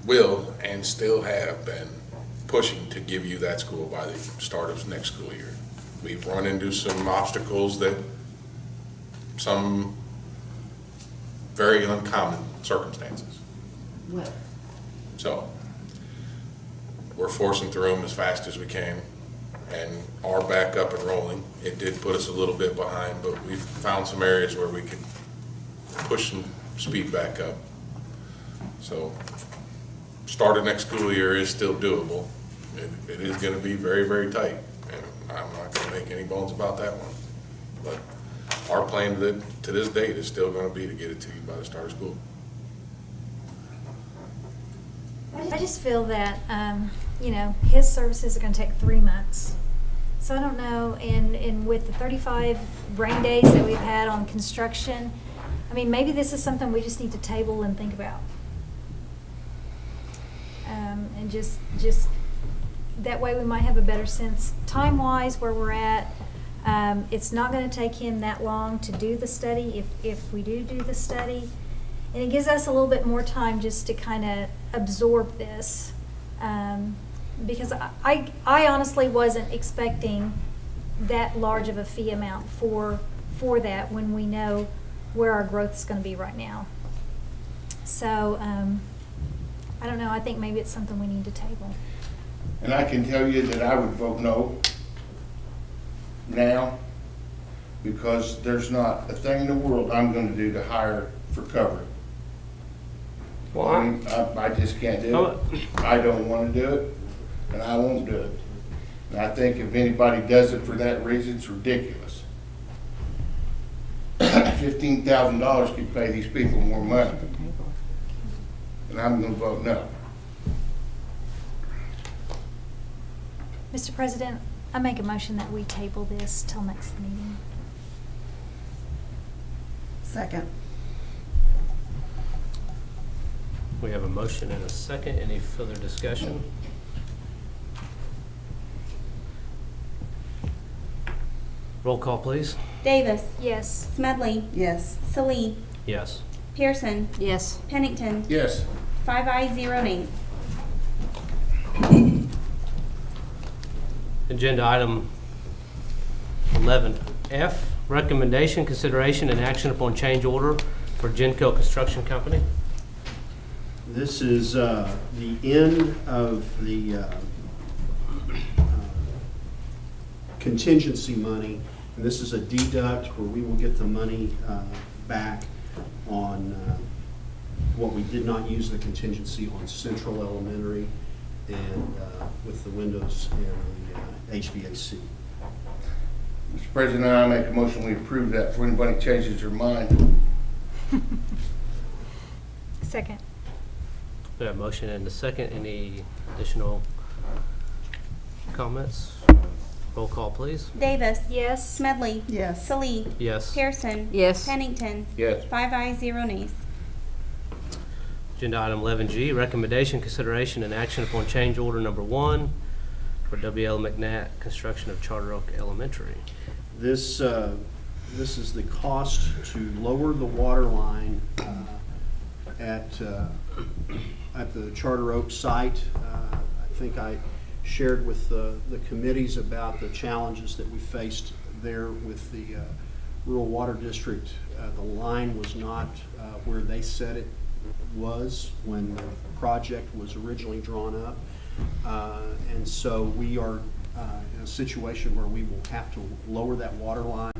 will and still have been pushing to give you that school by the start of next school year. We've run into some obstacles, that some very uncommon circumstances. So we're forcing through them as fast as we can and are back up and rolling. It did put us a little bit behind, but we've found some areas where we could push some speed back up. So start of next school year is still doable. It is going to be very, very tight, and I'm not going to make any bones about that one. But our plan to this date is still going to be to get it to you by the start of school. I just feel that, you know, his services are gonna take 3 months. So I don't know, and with the 35 rain days that we've had on construction, I mean, maybe this is something we just need to table and think about. And just that way we might have a better sense, time-wise, where we're at. It's not gonna take him that long to do the study, if we do the study. And it gives us a little bit more time just to kind of absorb this. Because I honestly wasn't expecting that large of a fee amount for that when we know where our growth is going to be right now. So, I don't know, I think maybe it's something we need to table. And I can tell you that I would vote no now, because there's not a thing in the world I'm gonna do to hire for cover. Well, I mean, I just can't do it. I don't wanna do it, and I won't do it. And I think if anybody does it for that reason, it's ridiculous. $15,000 could pay these people more money. And I'm gonna vote no. Mr. President, I make a motion that we table this till next meeting. Second. We have a motion and a second. Any further discussion? Roll call, please. Davis. Yes. Smedley. Yes. Salee. Yes. Pearson. Yes. Pennington. Yes. 5 ayes, 0 nays. Agenda item 11F, recommendation, consideration, and action upon change order for Genco Construction Company. This is the end of the contingency money. And this is a deduct where we will get the money back on what we did not use the contingency on Central Elementary and with the windows and the HVAC. Mr. President, I make a motion we approve that before anybody changes their mind. Second. We have a motion and a second. Any additional comments? Roll call, please. Davis. Yes. Smedley. Yes. Salee. Yes. Pearson. Yes. Pennington. Yes. 5 ayes, 0 nays. Agenda item 11G, recommendation, consideration, and action upon change order number 1 for W.L. McNatt construction of Charter Oak Elementary. This is the cost to lower the water line at the Charter Oak site. I think I shared with the committees about the challenges that we faced there with the rural water district. The line was not where they said it was when the project was originally drawn up. And so we are in a situation where we will have to lower that water line,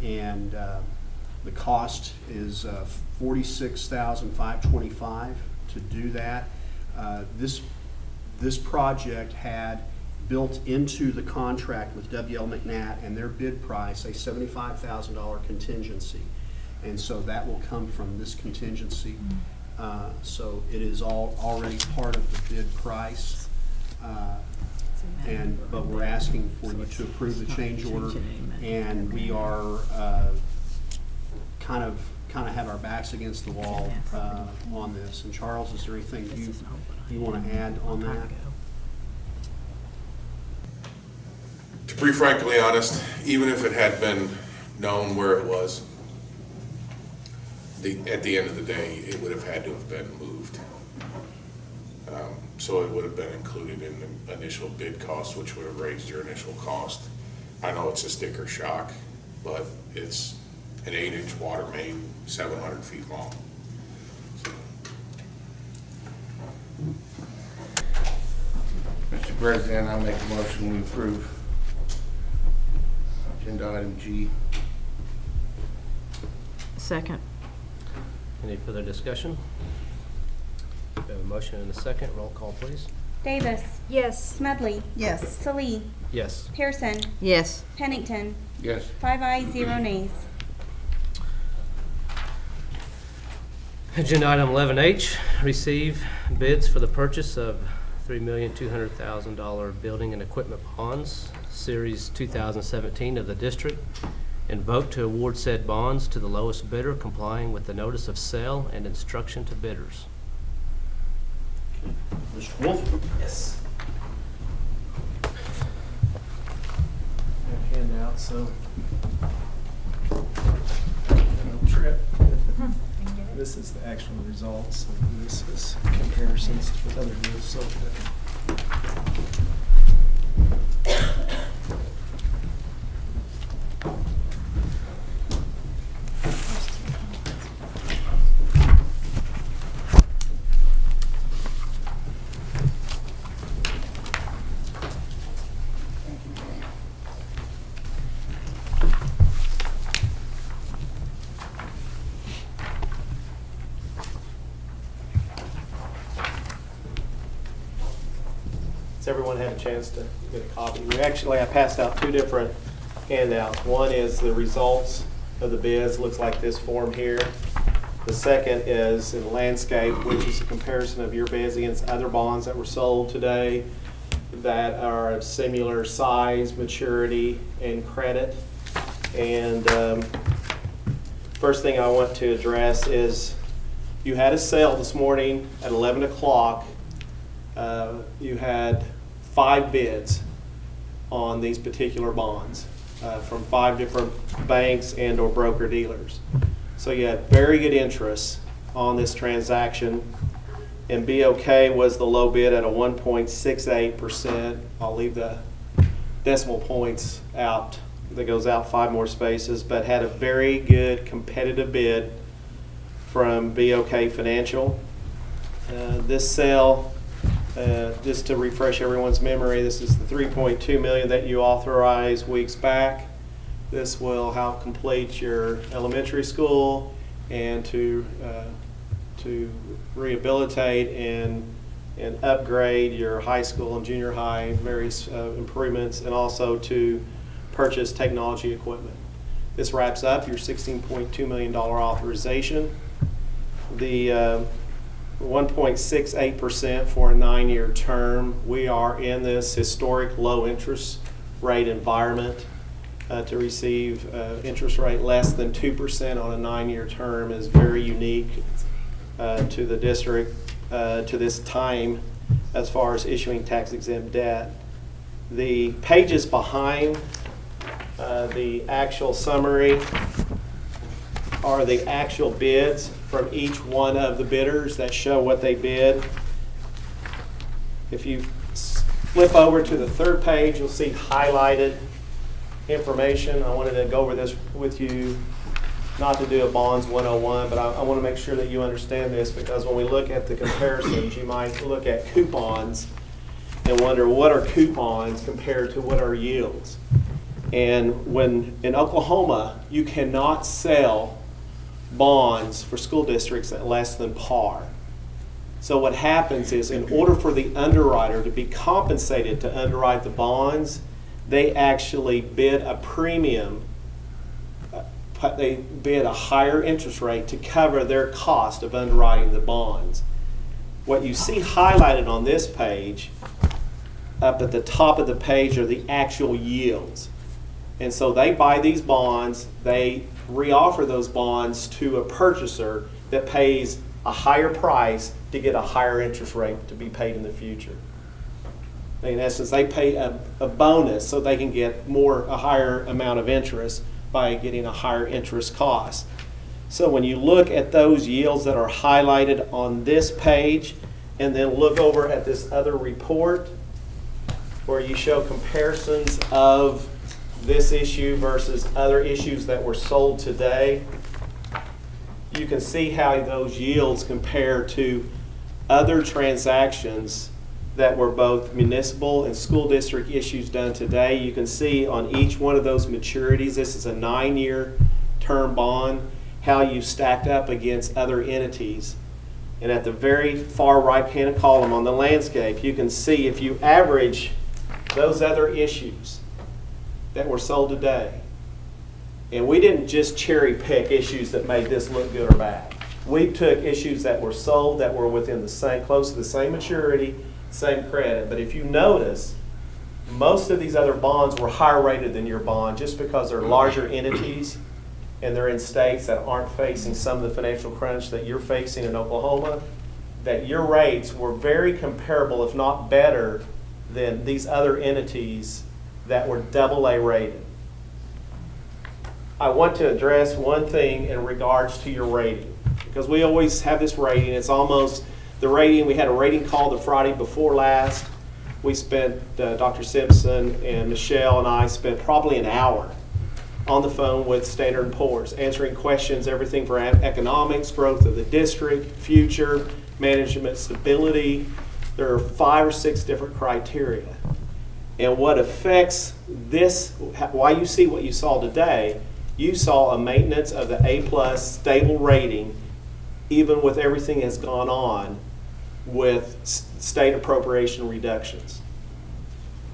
and the cost is $46,525 to do that. This project had built into the contract with W.L. McNatt and their bid price a $75,000 contingency, and so that will come from this contingency. So it is already part of the bid price. But we're asking for you to approve the change order, and we are kind of have our backs against the wall on this. And Charles, is there anything you want to add on that? To be frankly honest, even if it had been known where it was, at the end of the day, it would have had to have been moved. So it would have been included in the initial bid cost, which would have raised your initial cost. I know it's a sticker shock, but it's an 8-inch water main, 700 feet long. Mr. President, I make a motion we approve agenda item G. Second. Any further discussion? We have a motion and a second. Roll call, please. Davis. Yes. Smedley. Yes. Salee. Yes. Pearson. Yes. Pennington. Yes. 5 ayes, 0 nays. Agenda item 11H, receive bids for the purchase of $3,200,000 building and equipment bonds, Series 2017 of the district, and vote to award said bonds to the lowest bidder complying with the notice of sale and instruction to bidders. Mr. Wolf? Yes. Handout, so no trip. This is the actual results, and this is comparisons with other deals sold today. Everyone had a chance to get a copy. I passed out 2 different handouts. One is the results of the bids, looks like this form here. The second is in landscape, which is a comparison of your bids against other bonds that were sold today that are of similar size, maturity, and credit. And first thing I want to address is you had a sale this morning at 11 o'clock. You had 5 bids on these particular bonds from 5 different banks and or broker dealers. So you had very good interest on this transaction, and BOK was the low bid at a 1.68%. I'll leave the decimal points out. That goes out 5 more spaces, but had a very good competitive bid from BOK Financial. This sale, just to refresh everyone's memory, this is the $3.2 million that you authorized weeks back. This will help complete your elementary school and to rehabilitate and upgrade your high school and junior high, various improvements, and also to purchase technology equipment. This wraps up your $16.2 million authorization. The 1.68% for a 9-year term. We are in this historic low interest rate environment. To receive interest rate less than 2% on a 9-year term is very unique to the district to this time as far as issuing tax exempt debt. The pages behind the actual summary are the actual bids from each one of the bidders that show what they bid. If you flip over to the third page, you'll see highlighted information. I wanted to go over this with you, not to do a bonds 101, but I want to make sure that you understand this, because when we look at the comparisons, you might look at coupons and wonder what are coupons compared to what are yields. And when in Oklahoma, you cannot sell bonds for school districts at less than par. So what happens is, in order for the underwriter to be compensated to underwrite the bonds, they actually bid a premium. They bid a higher interest rate to cover their cost of underwriting the bonds. What you see highlighted on this page, up at the top of the page, are the actual yields. And so they buy these bonds, they reoffer those bonds to a purchaser that pays a higher price to get a higher interest rate to be paid in the future. In essence, they pay a bonus so they can get a higher amount of interest by getting a higher interest cost. So when you look at those yields that are highlighted on this page, and then look over at this other report where you show comparisons of this issue versus other issues that were sold today, you can see how those yields compare to other transactions that were both municipal and school district issues done today. You can see on each one of those maturities, this is a 9-year term bond, how you stacked up against other entities. And at the very far right-hand column on the landscape, you can see if you average those other issues that were sold today, and we didn't just cherry pick issues that made this look good or bad. We took issues that were sold that were within the same, close to the same maturity, same credit. But if you notice, most of these other bonds were higher rated than your bond just because they're larger entities and they're in states that aren't facing some of the financial crunch that you're facing in Oklahoma, that your rates were very comparable, if not better, than these other entities that were AA rated. I want to address one thing in regards to your rating, because we always have this rating. It's almost the rating. We had a rating call the Friday before last. We spent, Dr. Simpson and Michelle and I spent probably an hour on the phone with Standard & Poor's, answering questions, everything from economics, growth of the district, future, management stability. There are 5 or 6 different criteria. And what affects this, why you see what you saw today, you saw a maintenance of the A+ stable rating, even with everything that's gone on with state appropriation reductions.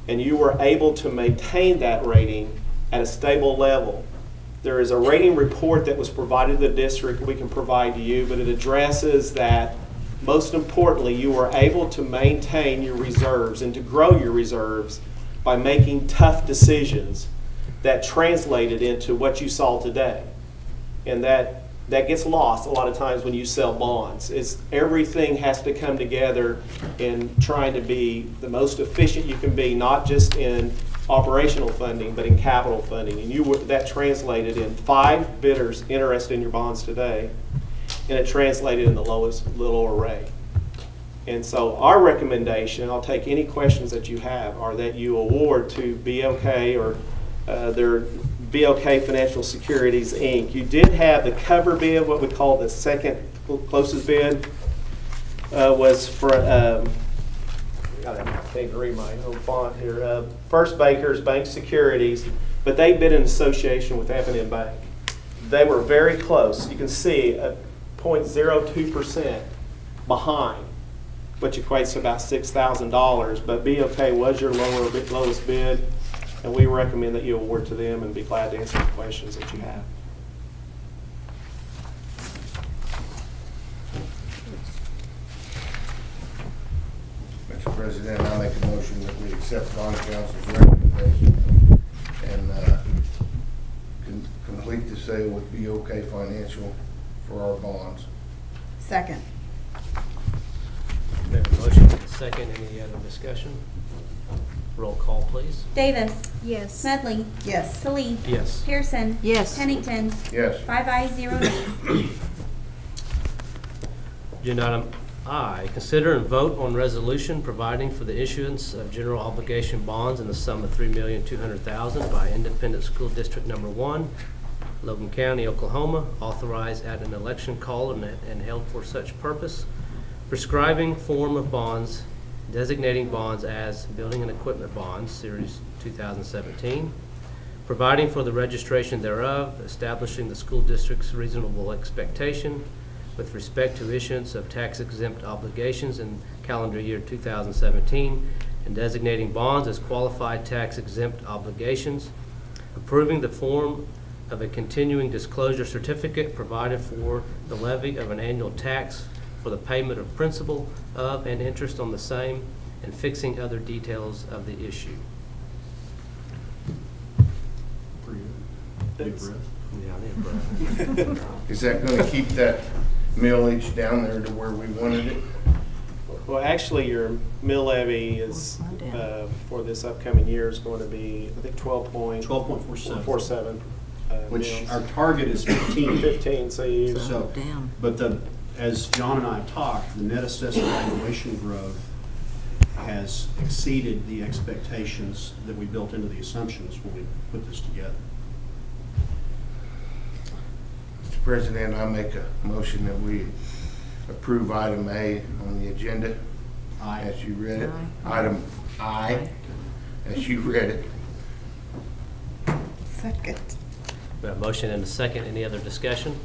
And you were able to maintain that rating at a stable level. There is a rating report that was provided to the district we can provide to you, but it addresses that, most importantly, you were able to maintain your reserves and to grow your reserves by making tough decisions that translated into what you saw today. And that gets lost a lot of times when you sell bonds. Everything has to come together in trying to be the most efficient you can be, not just in operational funding, but in capital funding. And that translated in 5 bidders interested in your bonds today, and it translated in the lower rate. And so our recommendation, I'll take any questions that you have, are that you award to BOK or their BOK Financial Securities, Inc. You did have the cover bid, what we call the second closest bid, was for, I can't read my own font here, First Bankers Bank Securities, but they bid in association with F&M Bank. They were very close. You can see 0.02% behind, which equates to about $6,000, but BOK was your lowest bid, and we recommend that you award to them and be glad to answer the questions that you have. Mr. President, I make a motion that we accept bond council's recommendation and complete the sale with BOK Financial for our bonds. Second. second. Any other discussion? Roll call, please. Davis. Yes. Smedley. Yes. Salee. Yes. Pearson. Yes. Pennington. Yes. 5 ayes, 0 nays. Agenda item I, consider and vote on resolution providing for the issuance of general obligation bonds in the sum of $3,200,000 by Independent School District Number 1, Logan County, Oklahoma, authorized at an election called and held for such purpose, prescribing form of bonds, designating bonds as building and equipment bonds, Series 2017, providing for the registration thereof, establishing the school district's reasonable expectation with respect to issuance of tax-exempt obligations in calendar year 2017, and designating bonds as qualified tax-exempt obligations, approving the form of a continuing disclosure certificate provided for the levy of an annual tax for the payment of principal of and interest on the same, and fixing other details of the issue. Big breath. Yeah, I need a breath. Is that gonna keep that millage down there to where we wanted it? Well, actually, your mill levy is, for this upcoming year is going to be, I think, 12.47. 12.47. Which mills. our target is 15. 15, so you, So, but as John and I have talked, the net assessed valuation growth has exceeded the expectations that we built into the assumptions when we put this together. Mr. President, I make a motion that we approve item A on the agenda Aye. as you read it. Item I, as you read it. Second. We have a motion and a second. Any other discussion?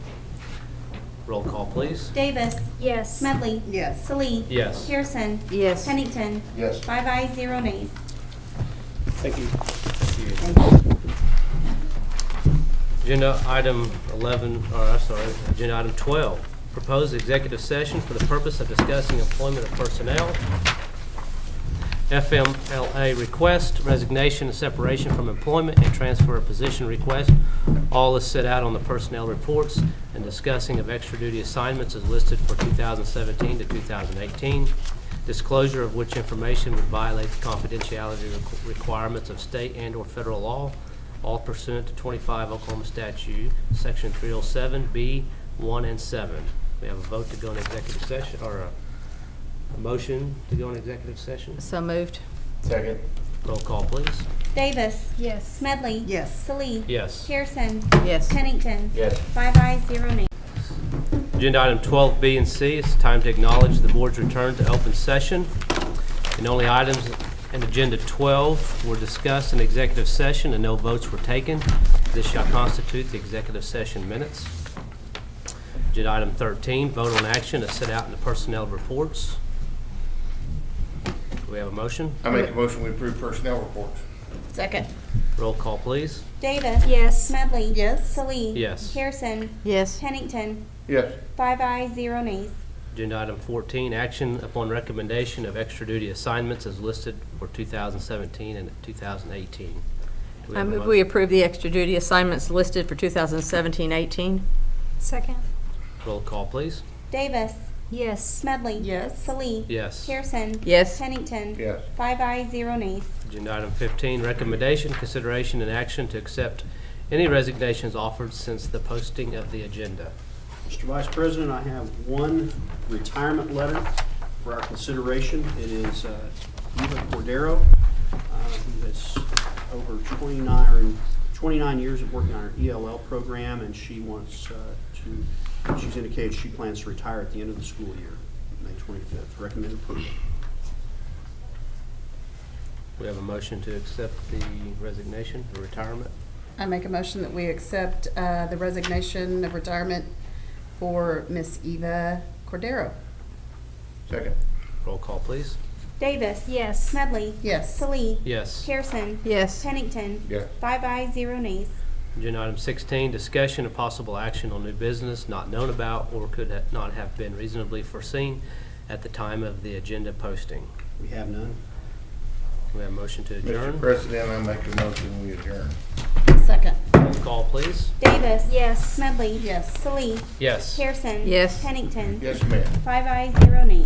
Roll call, please. Davis. Yes. Smedley. Yes. Salee. Yes. Pearson. Yes. Pennington. Yes. 5 ayes, 0 nays. thank you. Agenda item agenda item 12, proposed executive session for the purpose of discussing employment of personnel, FMLA request, resignation and separation from employment, and transfer of position request. All is set out on the personnel reports, and discussing of extra duty assignments is listed for 2017 to 2018. Disclosure of which information would violate the confidentiality requirements of state and/or federal law, all pursuant to 25 Oklahoma statute, section 307B, 1 and 7. We have a vote to go into executive session, or a motion to go into executive session. So moved. Second. Roll call, please. Davis. Yes. Smedley. Yes. Salee. Yes. Pearson. Yes. Pennington. Yes. 5 ayes, 0 nays. Agenda item 12B and C, it's time to acknowledge the board's return to open session. And only items in agenda 12 were discussed in executive session and no votes were taken. This shall constitute the executive session minutes. Agenda item 13, vote on action as set out in the personnel reports. Do we have a motion? I make a motion we approve personnel reports. Second. Roll call, please. Davis. Yes. Smedley. Yes. Salee. Yes. Pearson. Yes. Pennington. Yes. 5 ayes, 0 nays. Agenda item 14, action upon recommendation of extra duty assignments as listed for 2017 and 2018. Do we I have a move motion? we approve the extra duty assignments listed for 2017-18. Second. Roll call, please. Davis. Yes. Smedley. Yes. Salee. Yes. Pearson. Yes. Pennington. Yes. 5 ayes, 0 nays. Agenda item 15, recommendation, consideration, and action to accept any resignations offered since the posting of the agenda. Mr. Vice President, I have one retirement letter for our consideration. It is Eva Cordero, who has over 29 years of working on her ELL program, and she wants she's indicated she plans to retire at the end of the school year, May 25th. Recommend approval. We have a motion to accept the resignation, the retirement. I make a motion that we accept the resignation of retirement for Miss Eva Cordero. Second. Roll call, please. Davis. Yes. Smedley. Yes. Salee. Yes. Pearson. Yes. Pennington. Yes. 5 ayes, 0 nays. Agenda item 16, discussion of possible action on new business not known about or could not have been reasonably foreseen at the time of the agenda posting. We have none. We have a motion to Mr. adjourn. President, I make a motion we adjourn. Second. Roll call, please. Davis. Yes. Smedley. Yes. Salee. Yes. Pearson. Yes. Pennington. Yes, ma'am. 5 ayes, 0 nays.